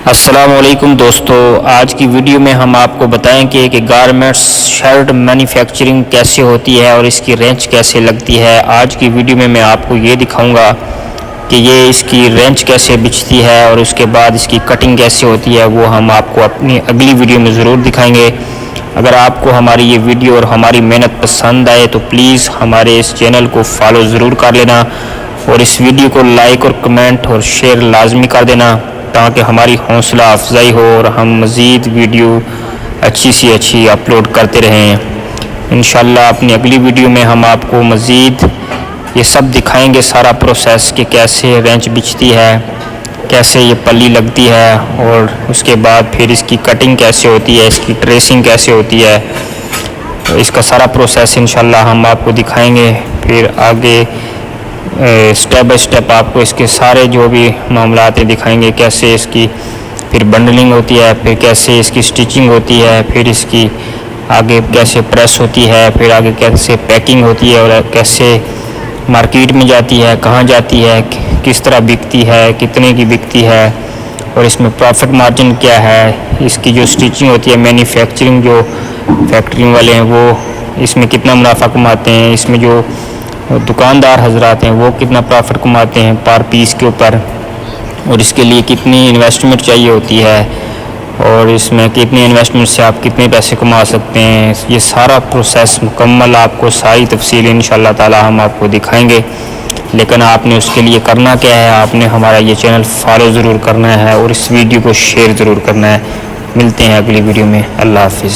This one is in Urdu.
السلام علیکم دوستو، آج کی ویڈیو میں ہم آپ کو بتائیں گے کہ گارمنٹس شرٹ مینوفیکچرنگ کیسے ہوتی ہے اور اس کی رینچ کیسے لگتی ہے۔ آج کی ویڈیو میں آپ کو یہ دکھاؤں گا کہ یہ اس کی رینچ کیسے بچتی ہے اور اس کے بعد اس کی کٹنگ کیسے ہوتی ہے، وہ ہم آپ کو اپنی اگلی ویڈیو میں ضرور دکھائیں گے۔ اگر آپ کو ہماری یہ ویڈیو اور ہماری محنت پسند آئے تو پلیز ہمارے اس چینل کو فالو ضرور کر لینا اور اس ویڈیو کو لائک اور کمنٹ اور شیئر لازمی کر دینا تاکہ ہماری حوصلہ افزائی ہو اور ہم مزید ویڈیو اچھی سی اچھی اپلوڈ کرتے رہیں۔ انشاءاللہ اپنی اگلی ویڈیو میں ہم آپ کو مزید یہ سب دکھائیں گے، سارا پروسیس کہ کیسے رینچ بچتی ہے، کیسے یہ پلی لگتی ہے اور اس کے بعد پھر اس کی کٹنگ کیسے ہوتی ہے، اس کی ٹریسنگ کیسے ہوتی ہے، اس کا سارا پروسیس انشاءاللہ ہم آپ کو دکھائیں گے۔ پھر آگے سٹیپ بائی سٹیپ آپ کو اس کے سارے جو بھی معاملات دکھائیں گے، کیسے اس کی پھر بنڈلنگ ہوتی ہے، پھر کیسے اس کی سٹیچنگ ہوتی ہے، پھر اس کی آگے کیسے پریس ہوتی ہے، پھر آگے کیسے پیکنگ ہوتی ہے اور کیسے مارکیٹ میں جاتی ہے، کہاں جاتی ہے، کس طرح بکتی ہے، کتنے کی بکتی ہے اور اس میں پروفٹ مارجن کیا ہے۔ اس کی جو سٹیچنگ ہوتی ہے، مینوفیکچرنگ جو فیکٹری والے ہیں وہ اس میں کتنا منافع کماتے ہیں، اس میں جو دکاندار حضرات ہیں وہ کتنا پروفٹ کماتے ہیں پر پیس کے اوپر، اور اس کے لیے کتنی انویسٹمنٹ چاہیے ہوتی ہے اور اس میں کتنی انویسٹمنٹ سے آپ کتنے پیسے کما سکتے ہیں، یہ سارا پروسیس مکمل آپ کو ساری تفصیل انشاءاللہ تعالی ہم آپ کو دکھائیں گے۔ لیکن آپ نے اس کے لیے کرنا کیا ہے، آپ نے ہمارا یہ چینل فالو ضرور کرنا ہے اور اس ویڈیو کو شیئر ضرور کرنا ہے۔ ملتے ہیں اگلی ویڈیو میں، اللہ حافظ۔